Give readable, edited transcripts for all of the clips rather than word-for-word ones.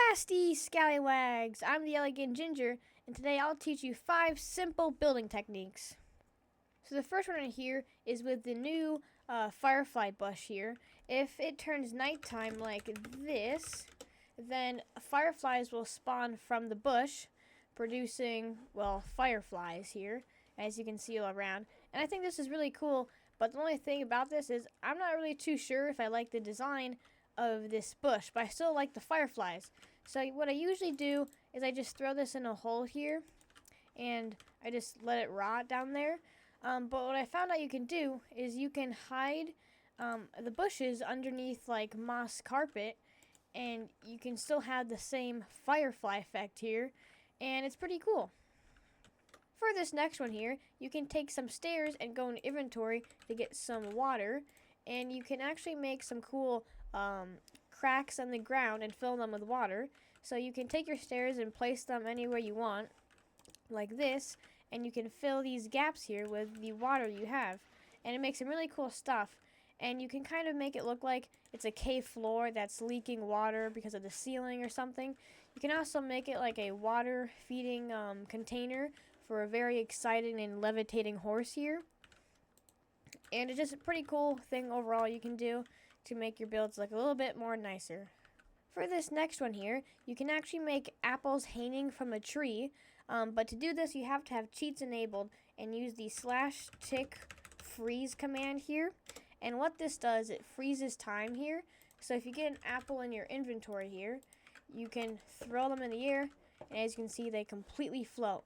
Nasty Scallywags! I'm the Elegant Ginger, and today I'll teach you 5 simple building techniques. So the first one here is with the new firefly bush here. If it turns nighttime like this, then fireflies will spawn from the bush, producing, well, fireflies here, as you can see all around. And I think this is really cool, but the only thing about this is I'm not really too sure if I like the design of this bush, but I still like the fireflies. So what I usually do is I just throw this in a hole here, and I just let it rot down there. But what I found out you can do is you can hide the bushes underneath like moss carpet, and you can still have the same firefly effect here, and it's pretty cool. For this next one here, you can take some stairs and go in inventory to get some water, and you can actually make some cool cracks on the ground and fill them with water. So you can take your stairs and place them anywhere you want, like this, and you can fill these gaps here with the water you have, and it makes some really cool stuff. And you can kind of make it look like it's a cave floor that's leaking water because of the ceiling or something. You can also make it like a water feeding container for a very exciting and levitating horse here. And it's just a pretty cool thing overall you can do to make your builds look a little bit more nicer. For this next one here, you can actually make apples hanging from a tree, but to do this you have to have cheats enabled and use the /tick freeze command here. And what this does, it freezes time here. So if you get an apple in your inventory here, you can throw them in the air, and as you can see, they completely float.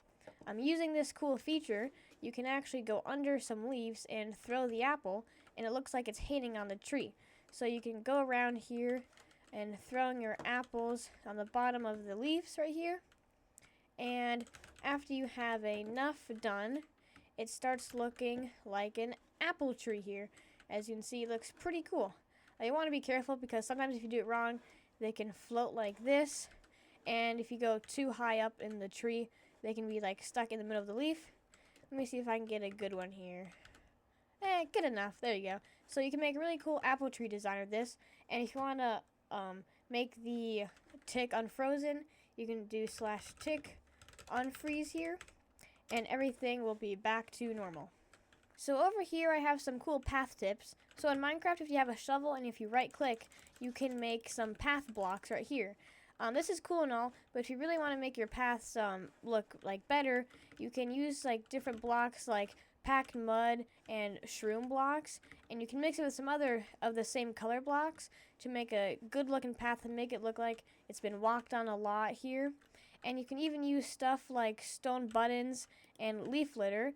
Using this cool feature, you can actually go under some leaves and throw the apple, and it looks like it's hanging on the tree. So you can go around here and throwing your apples on the bottom of the leaves right here. And after you have enough done, it starts looking like an apple tree here. As you can see, it looks pretty cool. You want to be careful because sometimes if you do it wrong, they can float like this. And if you go too high up in the tree, they can be like stuck in the middle of the leaf. Let me see if I can get a good one here. Good enough. There you go. So you can make a really cool apple tree design of this. And if you want to make the tick unfrozen, you can do /tick unfreeze here, and everything will be back to normal. So over here I have some cool path tips. So in Minecraft, if you have a shovel and if you right click, you can make some path blocks right here. This is cool and all, but if you really want to make your paths look like better, you can use like different blocks like packed mud and shroom blocks, and you can mix it with some other of the same color blocks to make a good looking path and make it look like it's been walked on a lot here. And you can even use stuff like stone buttons and leaf litter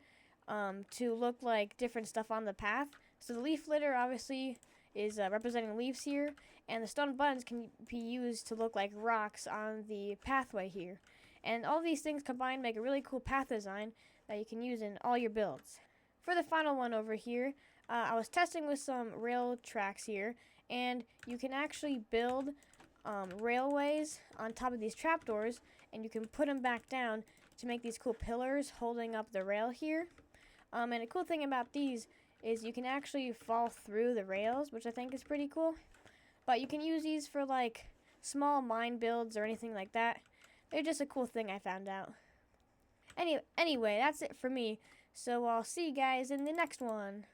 to look like different stuff on the path. So the leaf litter obviously is representing leaves here, and the stone buttons can be used to look like rocks on the pathway here. And all these things combined make a really cool path design that you can use in all your builds. For the final one over here, I was testing with some rail tracks here, and you can actually build railways on top of these trapdoors, and you can put them back down to make these cool pillars holding up the rail here. And a cool thing about these is you can actually fall through the rails, which I think is pretty cool. But you can use these for like small mine builds or anything like that. They're just a cool thing I found out. Anyway, that's it for me. So I'll see you guys in the next one.